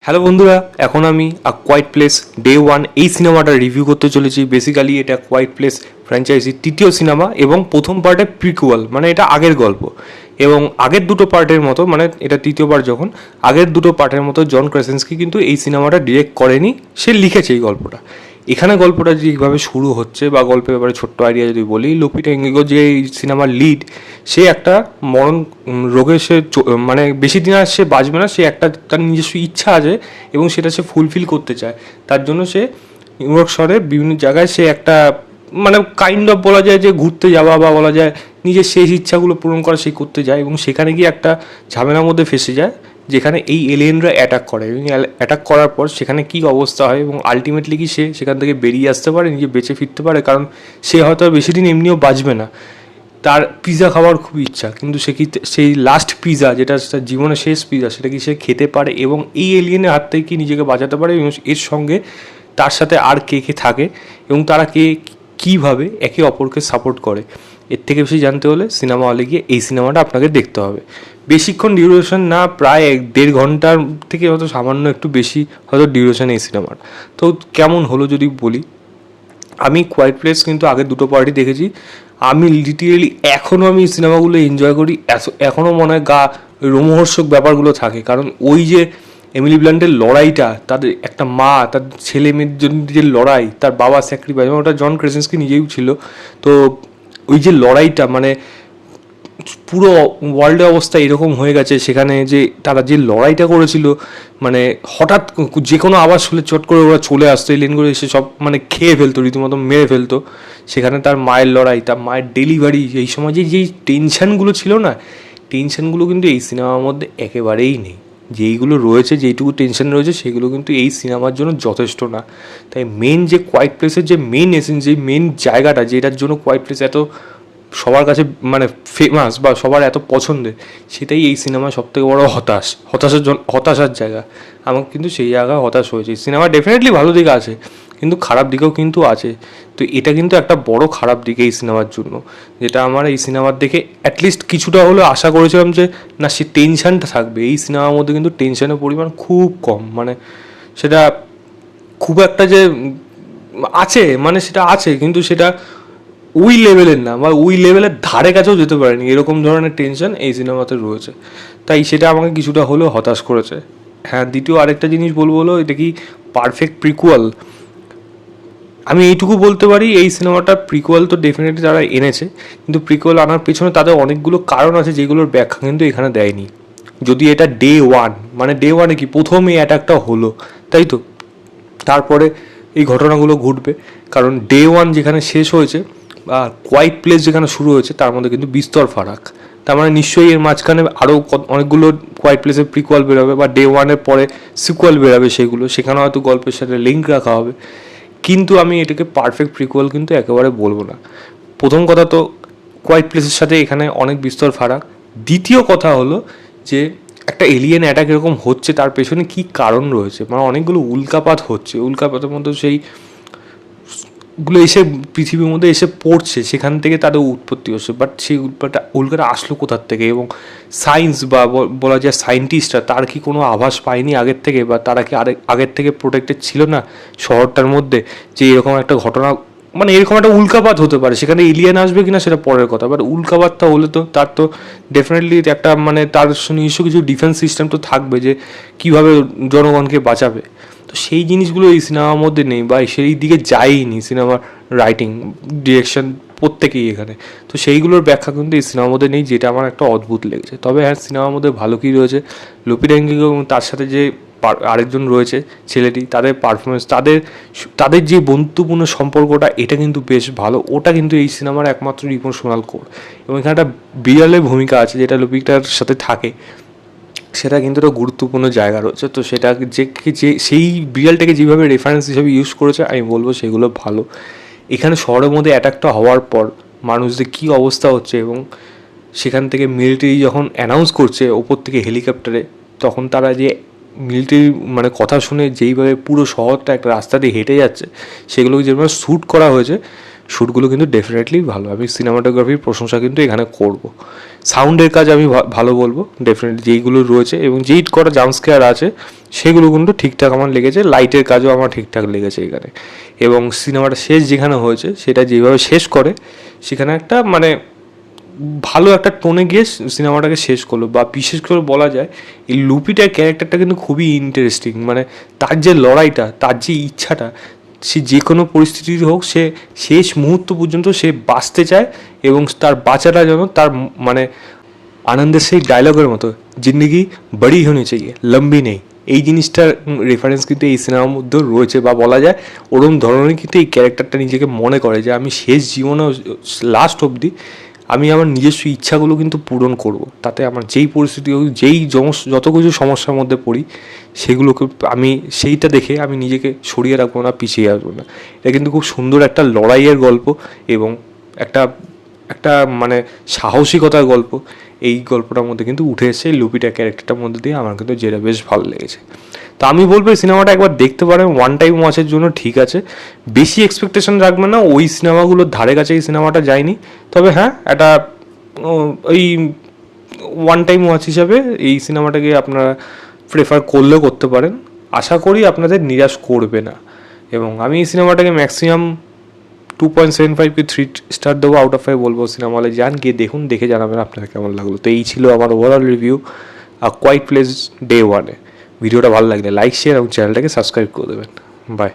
Hello বন্ধুরা, এখন আমি কোয়াইট প্লেস ডে ওয়ান এই সিনেমাটা রিভিউ করতে চলেছি। বেসিক্যালি এটা কোয়াইট প্লেস ফ্র্যাঞ্চাইজির তৃতীয় সিনেমা এবং প্রথম পার্টে প্রিকুয়াল, মানে এটা আগের গল্প। এবং আগের দুটো পার্টের মতো, মানে এটা তৃতীয় পার্ট যখন, আগের দুটো পার্টের মতো জন ক্রাসেন্সকি কিন্তু এই সিনেমাটা ডিরেক্ট করেনি, সে লিখেছে এই গল্পটা। এখানে গল্পটা যেভাবে শুরু হচ্ছে বা গল্পের ব্যাপারে ছোট্ট আইডিয়া যদি বলি, লুপিটা ইঙ্গিগো যে এই সিনেমার লিড, সে একটা মরণ রোগে সে মানে বেশি দিন আর সে বাঁচবে না, সে একটা তার নিজস্ব ইচ্ছা আছে এবং সেটা সে ফুলফিল করতে চায়। তার জন্য সে নিউইয়র্ক শহরের বিভিন্ন জায়গায় সে একটা মানে কাইন্ড অফ বলা যায় যে ঘুরতে যাওয়া বা বলা যায় নিজের শেষ ইচ্ছাগুলো পূরণ করা সে করতে যায়, এবং সেখানে গিয়ে একটা ঝামেলার মধ্যে ফেসে যায় যেখানে এই এলিয়েনরা অ্যাটাক করে। এবং অ্যাটাক করার পর সেখানে কী অবস্থা হয় এবং আলটিমেটলি কি সে সেখান থেকে বেরিয়ে আসতে পারে, নিজে বেঁচে ফিরতে পারে, কারণ সে হয়তো আর বেশি দিন এমনিও বাঁচবে না। তার পিৎজা খাওয়ার খুব ইচ্ছা, কিন্তু সে কি সেই লাস্ট পিৎজা যেটা তার জীবনের শেষ পিৎজা সেটা কি সে খেতে পারে এবং এই এলিয়েনের হাত থেকে কি নিজেকে বাঁচাতে পারে, এবং এর সঙ্গে তার সাথে আর কে কে থাকে এবং তারা কে কীভাবে একে অপরকে সাপোর্ট করে। এর থেকে বেশি জানতে হলে সিনেমা হলে গিয়ে এই সিনেমাটা আপনাকে দেখতে হবে। বেশিক্ষণ ডিউরেশন না, প্রায় 1.5 ঘন্টার থেকে হয়তো সামান্য একটু বেশি হয়তো ডিউরেশন এই সিনেমার। তো কেমন হলো যদি বলি, আমি কোয়াইট প্লেস কিন্তু আগের দুটো পার্টি দেখেছি। আমি লিটারেলি এখনও আমি সিনেমাগুলো এনজয় করি, এখনও মনে হয় গা রোমহর্ষক ব্যাপারগুলো থাকে। কারণ ওই যে এমিলি ব্লান্টের লড়াইটা, তাদের একটা মা তার ছেলে মেয়ের জন্য যে লড়াই, তার বাবা স্যাক্রিফাইস, ওটা জন ক্রেসেন্সকি নিজেই ছিল। তো ওই যে লড়াইটা, মানে পুরো ওয়ার্ল্ডের অবস্থা এরকম হয়ে গেছে সেখানে, যে তারা যে লড়াইটা করেছিল, মানে হঠাৎ যে কোনো আওয়াজ শুনে চট করে ওরা চলে আসতো, এলিয়েন করে এসে সব মানে খেয়ে ফেলতো, রীতিমতো মেরে ফেলতো। সেখানে তার মায়ের লড়াই, তার মায়ের ডেলিভারি, এই সময় যেই টেনশানগুলো ছিল না, টেনশানগুলো কিন্তু এই সিনেমার মধ্যে একেবারেই নেই। যেইগুলো রয়েছে, যেইটুকু টেনশন রয়েছে, সেগুলো কিন্তু এই সিনেমার জন্য যথেষ্ট না। তাই মেন যে কোয়াইট প্লেসের যে মেন এসেন্স, যে মেন জায়গাটা যেটার জন্য কোয়াইট প্লেস এত সবার কাছে মানে ফেমাস বা সবার এত পছন্দের, সেটাই এই সিনেমার সবথেকে বড় হতাশার জায়গা। আমার কিন্তু সেই জায়গায় হতাশ হয়েছে। সিনেমা ডেফিনেটলি ভালো দিক আছে, কিন্তু খারাপ দিকেও কিন্তু আছে। তো এটা কিন্তু একটা বড় খারাপ দিক এই সিনেমার জন্য, যেটা আমার এই সিনেমার দেখে অ্যাটলিস্ট কিছুটা হলেও আশা করেছিলাম যে না, সে টেনশানটা থাকবে। এই সিনেমার মধ্যে কিন্তু টেনশনের পরিমাণ খুব কম, মানে সেটা খুব একটা যে আছে, মানে সেটা আছে, কিন্তু সেটা ওই লেভেলের না, বা ওই লেভেলের ধারে কাছেও যেতে পারেনি, এরকম ধরনের টেনশন এই সিনেমাতে রয়েছে। তাই সেটা আমাকে কিছুটা হলেও হতাশ করেছে। হ্যাঁ, দ্বিতীয় আরেকটা জিনিস বলবো হলো, এটা কি পারফেক্ট প্রিকুয়াল? আমি এইটুকু বলতে পারি, এই সিনেমাটা প্রিকুয়াল তো ডেফিনেটলি তারা এনেছে, কিন্তু প্রিকুয়াল আনার পেছনে তাদের অনেকগুলো কারণ আছে যেগুলোর ব্যাখ্যা কিন্তু এখানে দেয়নি। যদি এটা ডে ওয়ান, মানে ডে ওয়ানে কি প্রথম এই অ্যাটাকটা হলো, তাই তো তারপরে এই ঘটনাগুলো ঘটবে। কারণ ডে ওয়ান যেখানে শেষ হয়েছে বা কোয়াইট প্লেস যেখানে শুরু হয়েছে, তার মধ্যে কিন্তু বিস্তর ফারাক। তার মানে নিশ্চয়ই এর মাঝখানে আরও অনেকগুলো কোয়াইট প্লেসের প্রিকুয়াল বেরোবে, বা ডে ওয়ানের পরে সিকুয়াল বেরোবে, সেগুলো সেখানে হয়তো গল্পের সাথে লিঙ্ক রাখা হবে। কিন্তু আমি এটাকে পারফেক্ট প্রিকুয়াল কিন্তু একেবারে বলবো না। প্রথম কথা তো কোয়াইট প্লেসের সাথে এখানে অনেক বিস্তর ফারাক। দ্বিতীয় কথা হলো যে একটা এলিয়েন অ্যাটাক এরকম হচ্ছে, তার পেছনে কী কারণ রয়েছে, মানে অনেকগুলো উল্কাপাত হচ্ছে, উল্কাপাতের মধ্যে সেইগুলো এসে পৃথিবীর মধ্যে এসে পড়ছে, সেখান থেকে তাদের উৎপত্তি হচ্ছে। বাট সেই উল্কাটা আসলো কোথার থেকে, এবং সায়েন্স বা বলা যায় সায়েন্টিস্টরা তার কি কোনো আভাস পায়নি আগের থেকে, বা তারা কি আগের থেকে প্রোটেক্টেড ছিল না শহরটার মধ্যে, যে এরকম একটা ঘটনা, মানে এরকম একটা উল্কাপাত হতে পারে, সেখানে এলিয়েন আসবে কিনা সেটা পরের কথা, বাট উল্কাপাতটা হলে তো তার তো ডেফিনেটলি একটা মানে তার নিজস্ব কিছু ডিফেন্স সিস্টেম তো থাকবে, যে কীভাবে জনগণকে বাঁচাবে। তো সেই জিনিসগুলো এই সিনেমার মধ্যে নেই, বা সেই দিকে যায়নি সিনেমার রাইটিং, ডিরেকশন প্রত্যেকেই এখানে। তো সেইগুলোর ব্যাখ্যা কিন্তু এই সিনেমার মধ্যে নেই, যেটা আমার একটা অদ্ভুত লেগেছে। তবে হ্যাঁ, সিনেমার মধ্যে ভালো কী রয়েছে, লুপিটা ইঙ্গিগো এবং তার সাথে যে আরেকজন রয়েছে ছেলেটি, তাদের পারফরমেন্স, তাদের যে বন্ধুত্বপূর্ণ সম্পর্কটা, এটা কিন্তু বেশ ভালো। ওটা কিন্তু এই সিনেমার একমাত্র ইমোশনাল কোর, এবং এখানে একটা বিড়ালের ভূমিকা আছে যেটা লুপিটার সাথে থাকে, সেটা কিন্তু একটা গুরুত্বপূর্ণ জায়গা রয়েছে। তো সেটা যে সেই বিড়ালটাকে যেভাবে রেফারেন্স হিসেবে ইউজ করেছে, আমি বলবো সেগুলো ভালো। এখানে শহরের মধ্যে অ্যাটাকটা হওয়ার পর মানুষদের কী অবস্থা হচ্ছে, এবং সেখান থেকে মিলিটারি যখন অ্যানাউন্স করছে ওপর থেকে হেলিকপ্টারে, তখন তারা যে মিলিটারি মানে কথা শুনে যেইভাবে পুরো শহরটা একটা রাস্তা দিয়ে হেঁটে যাচ্ছে, সেগুলোকে যেভাবে শ্যুট করা হয়েছে, শ্যুটগুলো কিন্তু ডেফিনেটলি ভালো। আমি সিনেমাটোগ্রাফির প্রশংসা কিন্তু এখানে করব। সাউন্ডের কাজ আমি ভালো বলবো ডেফিনেটলি, যেইগুলো রয়েছে এবং যেই কটা জাম্পস্কেয়ার আছে সেগুলো কিন্তু ঠিকঠাক আমার লেগেছে। লাইটের কাজও আমার ঠিকঠাক লেগেছে এখানে। এবং সিনেমাটা শেষ যেখানে হয়েছে সেটা যেভাবে শেষ করে সেখানে একটা মানে ভালো একটা টোনে গিয়ে সিনেমাটাকে শেষ করলো। বা বিশেষ করে বলা যায় এই লুপিটার ক্যারেক্টারটা কিন্তু খুবই ইন্টারেস্টিং। মানে তার যে লড়াইটা, তার যে ইচ্ছাটা, সে যে কোনো পরিস্থিতিতে হোক সে শেষ মুহূর্ত পর্যন্ত সে বাঁচতে চায় এবং তার বাঁচাটা যেন তার মানে আনন্দের সেই ডায়লগের মতো, জিন্দগি বড়ি হনি চাইয়ে লম্বি নেই, এই জিনিসটার রেফারেন্স কিন্তু এই সিনেমার মধ্যেও রয়েছে। বা বলা যায় ওরম ধরনের কিন্তু এই ক্যারেক্টারটা নিজেকে মনে করে যে আমি শেষ জীবনে লাস্ট অবধি আমি আমার নিজস্ব ইচ্ছাগুলো কিন্তু পূরণ করব। তাতে আমার যেই পরিস্থিতি হোক, যেই যত কিছু সমস্যার মধ্যে পড়ি সেগুলোকে আমি সেইটা দেখে আমি নিজেকে সরিয়ে রাখবো না, পিছিয়ে আসবো না। এটা কিন্তু খুব সুন্দর একটা লড়াইয়ের গল্প এবং একটা একটা মানে সাহসিকতার গল্প। এই গল্পটার মধ্যে কিন্তু উঠে এসেছে এই লুপিটা ক্যারেক্টারটার মধ্যে দিয়ে, আমার কিন্তু যেটা বেশ ভালো লেগেছে। তো আমি বলবো এই সিনেমাটা একবার দেখতে পারেন, ওয়ান টাইম ওয়াচের জন্য ঠিক আছে। বেশি এক্সপেকটেশন রাখবেন না, ওই সিনেমাগুলোর ধারে কাছে এই সিনেমাটা যায়নি। তবে হ্যাঁ, একটা ওই ওয়ান টাইম ওয়াচ হিসাবে এই সিনেমাটাকে আপনারা প্রেফার করলেও করতে পারেন। আশা করি আপনাদের নিরাশ করবে না। এবং আমি এই সিনেমাটাকে ম্যাক্সিমাম 2.75 কি 3 স্টার দেবো, আউট অফ 5 বলবো। সিনেমা হলে যান, গিয়ে দেখুন, দেখে জানাবেন আপনাদের কেমন লাগলো। তো এই ছিল আমার overall review Quiet Place Day 1-এ। ভিডিওটা ভালো লাগলে লাইক, শেয়ার এবং চ্যানেলটাকে সাবস্ক্রাইব করে দেবেন। বাই।